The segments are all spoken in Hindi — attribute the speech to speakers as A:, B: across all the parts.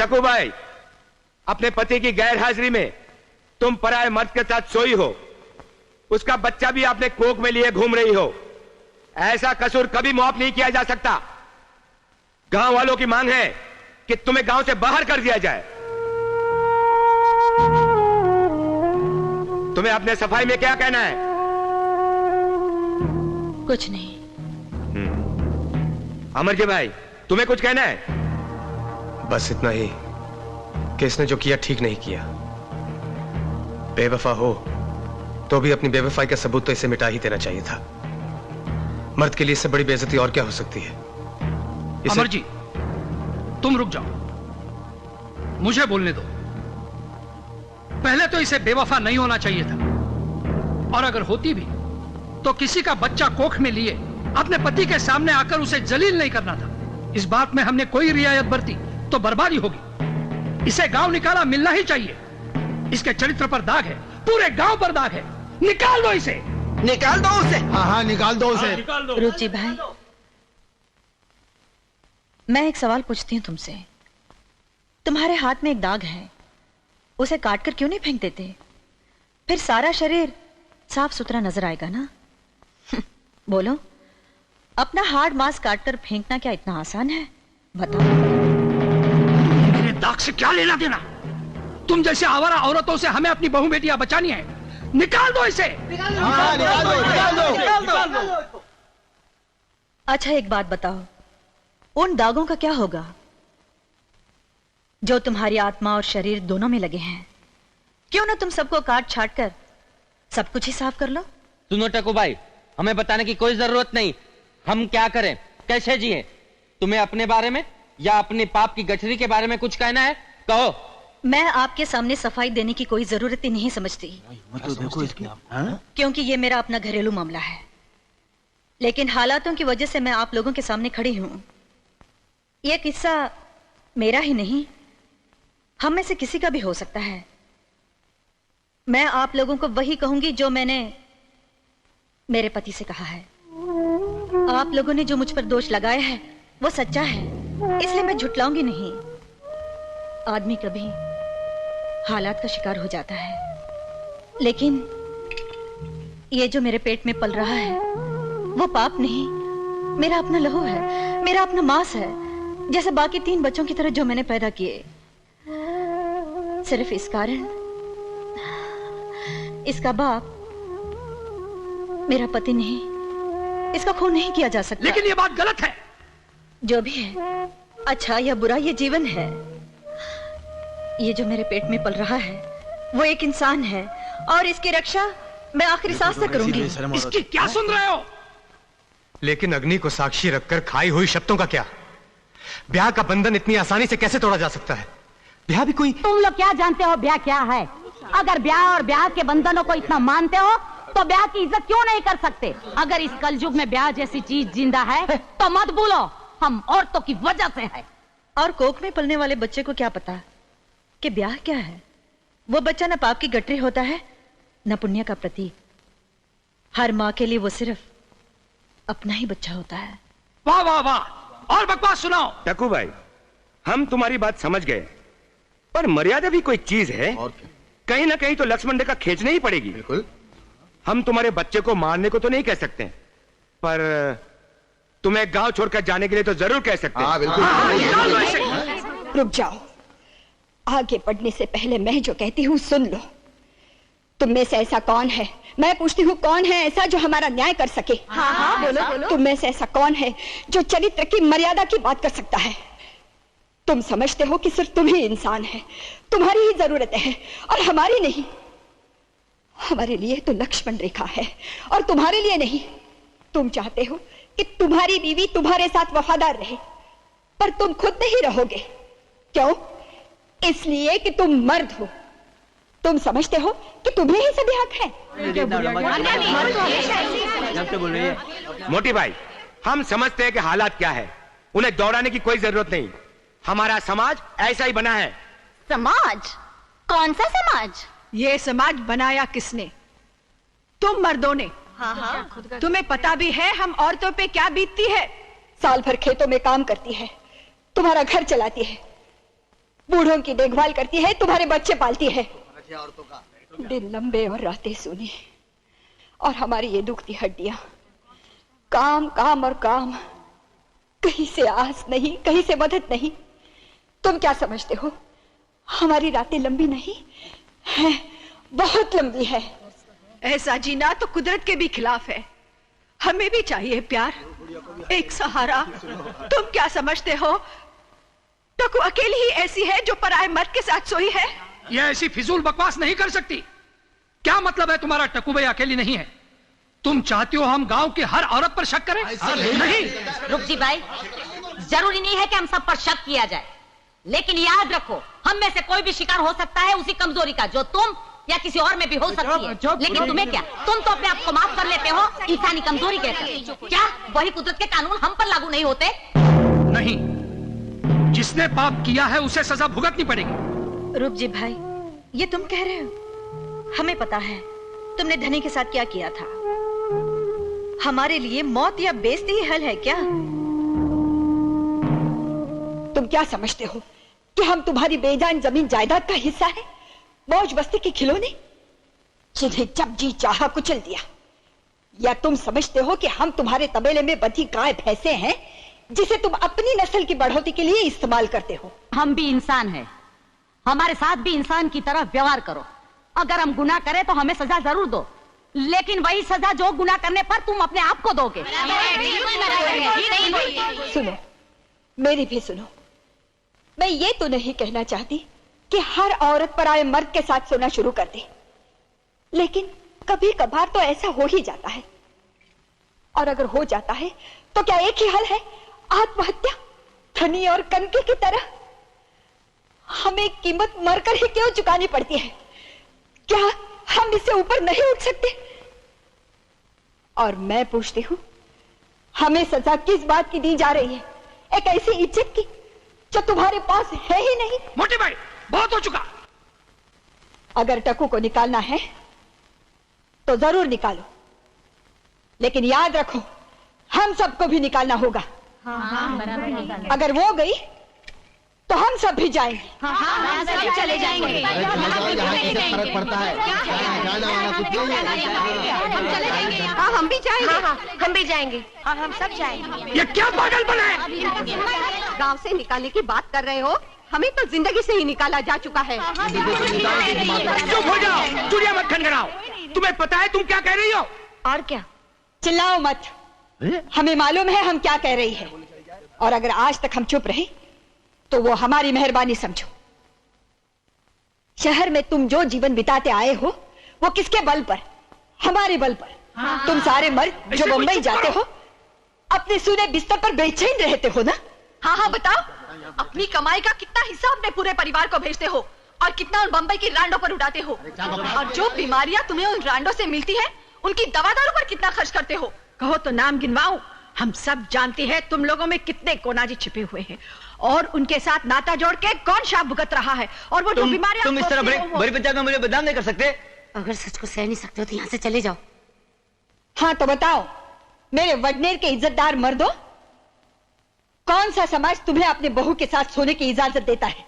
A: टकू भाई, अपने पति की गैर हाजिरी में तुम पराये मर्द के साथ सोई हो, उसका बच्चा भी आपने कोख में लिए घूम रही हो। ऐसा कसूर कभी माफ नहीं किया जा सकता। गांव वालों की मांग है कि तुम्हें गांव से बाहर कर दिया जाए। तुम्हें अपने सफाई में क्या कहना है?
B: कुछ नहीं।
A: अमरजी भाई, तुम्हें कुछ कहना है?
C: बस इतना ही कि इसने जो किया ठीक नहीं किया। बेवफा हो तो भी अपनी बेवफाई का सबूत तो इसे मिटा ही देना चाहिए था। मर्द के लिए इससे बड़ी बेइज्जती और क्या हो सकती है?
D: अमरजी, तुम रुक जाओ, मुझे बोलने दो। पहले तो इसे बेवफा नहीं होना चाहिए था, और अगर होती भी तो किसी का बच्चा कोख में लिए अपने पति के सामने आकर उसे जलील नहीं करना था। इस बात में हमने कोई रियायत बरती तो बर्बादी होगी। इसे गांव निकाला मिलना ही चाहिए। इसके चरित्र पर दाग है, पूरे गांव पर दाग है। निकाल दो इसे,
E: निकाल दो उसे।
F: हाँ हाँ, निकाल दो उसे।
B: रुचि भाई, मैं एक सवाल पूछती हूँ तुमसे। तुम्हारे हाथ में एक दाग है, उसे काटकर क्यों नहीं फेंक देते? फिर सारा शरीर साफ सुथरा नजर आएगा ना। बोलो, अपना हार्ड मांस काटकर फेंकना क्या इतना आसान है? बताओ।
D: मेरे दाग से क्या लेना देना? तुम जैसे आवारा औरतों से हमें अपनी बहू बेटियां बचानी है। निकाल दो इसे।
F: निकाल दो।
B: अच्छा, एक बात बताओ, उन दागों का क्या होगा जो तुम्हारी आत्मा और शरीर दोनों में लगे हैं? क्यों ना तुम सबको काट छाट कर सब कुछ ही साफ कर लो।
G: सुनो टकू भाई, हमें बताने की कोई जरूरत नहीं। हम क्या करें, कैसे जिए? तुम्हें अपने बारे में या अपने पाप की गठरी के बारे में कुछ कहना है? कहो।
B: मैं आपके सामने सफाई देने की कोई जरूरत ही नहीं समझती, क्योंकि ये मेरा अपना घरेलू मामला है। लेकिन हालातों की वजह से मैं आप लोगों के सामने खड़ी हूं। यह किस्सा मेरा ही नहीं, हम में से किसी का भी हो सकता है। मैं आप लोगों को वही कहूंगी जो मैंने मेरे पति से कहा है। आप लोगों ने जो मुझ पर दोष लगाया है वो सच्चा है, इसलिए मैं झुठलाऊंगी नहीं। आदमी कभी हालात का शिकार हो जाता है, लेकिन ये जो मेरे पेट में पल रहा है वो पाप नहीं, मेरा अपना लहू है, मेरा अपना मांस है, जैसे बाकी 3 बच्चों की तरह जो मैंने पैदा किए। सिर्फ इस कारण इसका बाप मेरा पति नहीं, इसका खून नहीं किया जा सकता।
D: लेकिन ये बात गलत है।
B: जो भी है, अच्छा या बुरा, ये जीवन है। ये जो मेरे पेट में पल रहा है वो एक इंसान है, और इसकी रक्षा मैं आखिरी सांस तक करूंगी।
D: इसकी क्या सुन रहे हो?
C: लेकिन अग्नि को साक्षी रखकर खाई हुई शब्दों का क्या? ब्याह का बंधन इतनी आसानी से कैसे तोड़ा जा सकता है? ब्याह भी कोई...
H: तुम लोग क्या जानते हो ब्याह क्या है? अगर ब्याह और ब्याह के बंधनों को इतना मानते हो तो ब्याह की इज्जत क्यों नहीं कर सकते? अगर इस कलयुग में ब्याह जैसी चीज जिंदा है तो मत भूलो, हम औरतों की वजह से है।
B: और कोख में पलने वाले बच्चे को क्या पता कि ब्याह क्या है? वो बच्चा न पाप की गठरी होता है न पुण्य का प्रतीक। हर माँ के लिए वो सिर्फ अपना ही बच्चा होता है।
D: वाह वाह वाह, और बकवास सुनाओ।
A: टकू भाई, हम तुम्हारी बात समझ गए, पर मर्यादा भी कोई चीज है। कहीं ना कहीं तो लक्ष्मण रेखा खींचनी ही पड़ेगी।
F: बिल्कुल।
A: हम तुम्हारे बच्चे को मारने को तो नहीं कह सकते, पर तुम्हें गांव छोड़कर जाने के लिए तो जरूर कह सकते हैं।
I: बिल्कुल। रुक जाओ, आगे बढ़ने से पहले मैं जो कहती हूँ सुन लो। तुम में से ऐसा कौन है, मैं पूछती हूँ, कौन है ऐसा जो हमारा न्याय कर सके?
B: हाँ हाँ, बोलो बोलो।
I: तुम में से ऐसा कौन है जो चरित्र की मर्यादा की बात कर सकता है? तुम समझते हो कि सिर्फ तुम ही इंसान है, तुम्हारी ही जरूरत है और हमारी नहीं। हमारे लिए तो लक्ष्मण रेखा है और तुम्हारे लिए नहीं। तुम चाहते हो कि तुम्हारी बीवी तुम्हारे साथ वफादार रहे, पर तुम खुद नहीं रहोगे। क्यों? इसलिए कि तुम मर्द हो। तुम समझते हो कि तुम्हें ही सभी हक है।
A: मोटी भाई, हम समझते हैं कि हालात क्या है, उन्हें दौड़ाने की कोई जरूरत नहीं। हमारा समाज ऐसा ही बना है।
H: समाज? कौन सा समाज?
J: ये समाज बनाया किसने? तुम मर्दों ने। हाँ। तुम्हें पता भी है हम औरतों पे क्या बीतती है?
I: साल भर खेतों में काम करती है, तुम्हारा घर चलाती है, बूढ़ों की देखभाल करती है, तुम्हारे बच्चे पालती है। दिन लंबे और रातें सूनी, और हमारी ये दुखती हड्डियां, काम काम और काम, कहीं से आस नहीं, कहीं से मदद नहीं। तुम क्या समझते हो हमारी रातें लंबी नहीं है? बहुत लंबी है।
J: ऐसा जीना तो कुदरत के भी खिलाफ है। हमें भी चाहिए प्यार, एक सहारा। तुम क्या समझते हो टकू अकेली ही ऐसी है जो पराए मर्द के साथ सोई है?
D: यह ऐसी फिजूल बकवास नहीं कर सकती। क्या मतलब है तुम्हारा टकू भाई अकेली नहीं है? तुम चाहती हो हम गांव की हर औरत पर शक करें? नहीं।
H: रुक जी भाई, जरूरी नहीं है कि हम सब पर शक किया जाए, लेकिन याद रखो हम में से कोई भी शिकार हो सकता है उसी कमजोरी का, जो तुम या किसी और में भी हो सकती है। लेकिन तुम्हें क्या, तुम तो अपने आप को माफ कर लेते हो इंसानी कमजोरी कहकर। क्या वही कुदरत के कानून हम पर लागू नहीं होते?
D: नहीं, जिसने पाप किया है उसे सजा भुगतनी पड़ेगी।
B: रूप जी भाई, ये तुम कह रहे हो? हमें पता है तुमने धनी के साथ क्या किया था। हमारे लिए मौत या बेइज्जती ही हल है क्या?
I: तुम क्या समझते हो कि हम तुम्हारी बेजान जमीन जायदाद का हिस्सा है, मौज बस्ती के खिलौने जिन्हें जब जी चाहा कुचल दिया? या तुम समझते हो कि हम तुम्हारे तबेले में बंधी गाय भैंसे हैं जिसे तुम अपनी नस्ल की बढ़ोतरी के लिए इस्तेमाल करते हो?
H: हम भी इंसान हैं, हमारे साथ भी इंसान की तरह व्यवहार करो। अगर हम गुनाह करें तो हमें सजा जरूर दो, लेकिन वही सजा जो गुनाह करने पर तुम अपने आप को दोगे।
I: सुनो, मेरी भी सुनो। मैं ये तो नहीं कहना चाहती कि हर औरत पराए मर्द के साथ सोना शुरू कर दे, लेकिन कभी कभार तो ऐसा हो ही जाता है। और अगर हो जाता है तो क्या एक ही हल है? आत्महत्या, धनी और कनके की तरह? हमें कीमत मरकर ही क्यों चुकानी पड़ती है? क्या हम इससे ऊपर नहीं उठ सकते? और मैं पूछती हूं, हमें सजा किस बात की दी जा रही है? एक ऐसी इज्जत की जो तुम्हारे पास है ही नहीं।
D: मोटे भाई, बहुत हो चुका।
I: अगर टकू को निकालना है तो जरूर निकालो, लेकिन याद रखो हम सबको भी निकालना होगा। अगर वो गई तो हम सब भी जाएंगे।
H: हम सब चले जाएंगे।
E: फर्क पड़ता है।
H: हम चले जाएंगे।
J: हाँ, हम भी जाएंगे।
H: हम भी जाएंगे और हम सब जाएंगे।
D: ये क्या पागलपन है?
J: गांव से निकालने की बात कर रहे हो? हमें तो जिंदगी से ही निकाला जा चुका है।
A: चुप हो जाओ, चुड़िया मत खनखनाओ। तुम्हें पता है तुम क्या कह रही हो?
B: और क्या?
I: चिल्लाओ मत, हमें मालूम है हम क्या कह रही है। और अगर आज तक हम चुप रहे तो वो हमारी मेहरबानी समझो। शहर में तुम जो जीवन बिताते आए हो वो किसके बल पर? हमारे बल पर। तुम सारे मर्द जो बंबई जाते हो अपने सूने बिस्तर पर बेचैन रहते हो ना?
J: हाँ हाँ, बताओ, अपनी कमाई का कितना हिस्सा अपने पूरे परिवार को भेजते हो और कितना उन बंबई की रांडों पर उड़ाते हो? और जो बीमारियां तुम्हें उन रांडों से मिलती है उनकी दवा दारू पर कितना खर्च करते हो? कहो तो नाम गिनवाऊं? हम सब जानते हैं तुम लोगों में कितने कोनाजी छिपे हुए हैं और उनके साथ नाता जोड़ के कौन शाप भुगत रहा है। और वो जो बीमारियां
G: तुम इस तरह बड़ी पंचायत में मुझे बदनाम नहीं कर सकते।
H: अगर सच को सह नहीं सकते हो तो यहाँ से चले जाओ।
I: हाँ तो बताओ मेरे वडनेर के इज्जतदार मर्दों, कौन सा समाज तुम्हें अपने बहू के साथ सोने की इजाजत देता है?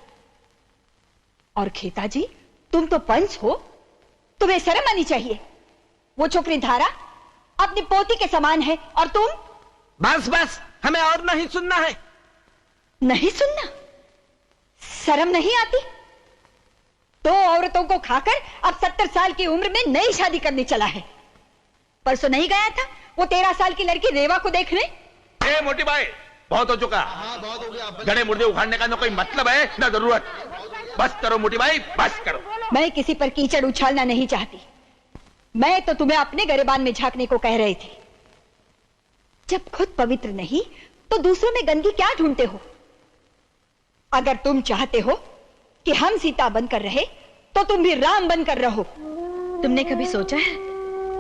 I: और खेता जी, तुम तो पंच हो, तुम्हें शर्म आनी चाहिए। वो छोकरी धारा अपनी पोती के समान है और तुम?
E: बस बस, हमें और नहीं सुनना है।
I: नहीं सुनना? शर्म नहीं आती? 2 औरतों को खाकर अब 70 साल की उम्र में नई शादी करने चला है। परसों नहीं गया था वो 13 साल की लड़की रेवा को देखने?
A: ए मोटी भाई, बहुत हो चुका। गड़े मुर्दे उखाड़ने का ना कोई मतलब है ना जरूरत। बस करो मोटी भाई, बस करो।
I: मैं किसी पर कीचड़ उछालना नहीं चाहती। मैं तो तुम्हें अपने गरेबान में झांकने को कह रही थी। जब खुद पवित्र नहीं तो दूसरों में गंदगी क्या ढूंढते हो? अगर तुम चाहते हो कि हम सीता बनकर रहे तो तुम भी राम बनकर रहो।
B: तुमने कभी सोचा है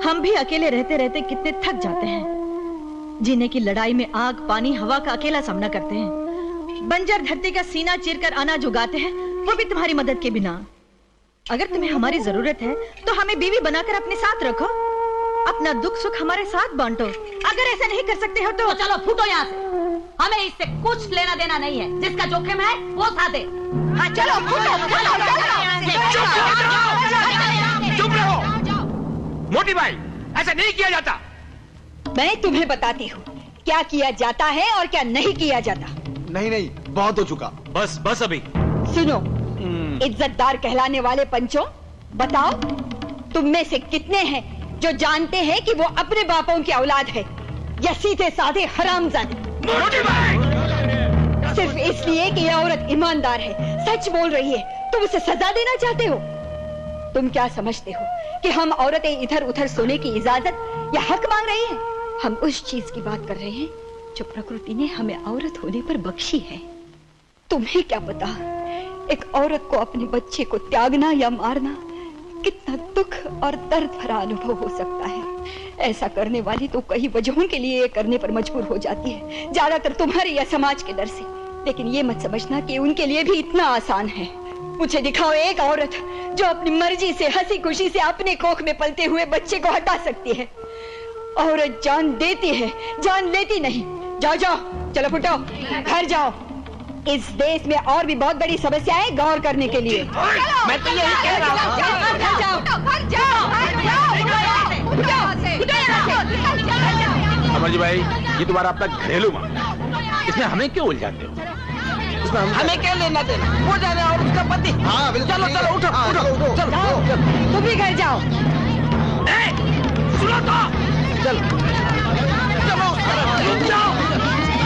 B: हम भी अकेले रहते रहते कितने थक जाते हैं? जीने की लड़ाई में आग, पानी, हवा का अकेला सामना करते हैं। बंजर धरती का सीना चीरकर अनाज उगाते हैं, वो भी तुम्हारी मदद के बिना। अगर तुम्हें हमारी जरूरत है तो हमें बीवी बनाकर अपने साथ रखो, अपना दुख सुख हमारे साथ बांटो। अगर ऐसा नहीं कर सकते हो तो
H: चलो फूटो यहाँ से। हमें इससे कुछ लेना देना नहीं है। जिसका जोखिम है वो साधे।
J: हाँ चलो
A: चुप रहो। मोटी भाई, ऐसा नहीं किया जाता।
I: मैं तुम्हें बताती हूँ क्या किया जाता है और क्या नहीं किया जाता।
E: नहीं नहीं, बहुत हो चुका।
C: बस बस अभी।
I: सुनो, इज्जतदार कहलाने वाले पंचों, बताओ तुम में से कितने हैं जो जानते हैं कि वो अपने बापों की औलाद है या सीधे साधे हरामजादे। सिर्फ इसलिए कि यह औरत ईमानदार है, सच बोल रही है, तुम उसे सजा देना चाहते हो। तुम क्या समझते हो कि हम औरतें इधर उधर सोने की इजाजत या हक मांग रही हैं? हम उस चीज की बात कर रहे हैं जो प्रकृति ने हमें औरत होने पर बख्शी है। तुम्हें क्या पता एक औरत को अपने बच्चे को त्यागना या मारना कितना दुख और दर्द भरा अनुभव हो सकता है। ऐसा करने वाली तो कई वजहों के लिए ये करने पर मजबूर हो जाती है, ज्यादातर तुम्हारे या समाज के डर से। लेकिन ये मत समझना कि उनके लिए भी इतना आसान है। मुझे दिखाओ एक औरत जो अपनी मर्जी से हंसी खुशी से अपने कोख में पलते हुए बच्चे को हटा सकती है। औरत जान देती है, जान लेती नहीं। जाओ जाओ, चलो फुटो, घर जाओ। इस देश में और भी बहुत बड़ी समस्या है गौर करने के लिए।
E: मैं तो यही कह रहा हूँ।
A: अमर जी भाई, ये तुम्हारा अपना घरेलू मामला, इसमें हमें क्यों उलझाते हो?
E: हमें क्या लेना देना, वो जाने और उसका पति। हाँ बिल्कुल। चलो चलो, उठो उठो, चलो
I: तुम भी घर जाओ।
A: सुनो तो,
E: चलो चलो,
A: रुक जाओ,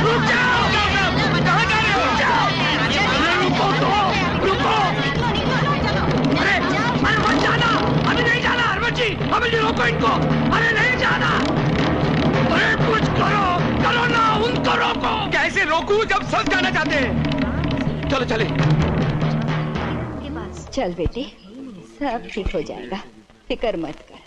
A: रुक जाओ, कहाँ जा रहे हो? रुक जाओ, अरे रुको तो, रुको। अरे मत जाना, अभी नहीं जाना। अरविंद जी, अभी जी रोको इनको। अरे नहीं जाना, अरे कुछ करो, करो ना, उनको रोको। कैसे रोकूं जब सब जाना चाहते हैं? चलो चले।
I: चल बेटे, सब ठीक हो जाएगा, फिक्र मत कर।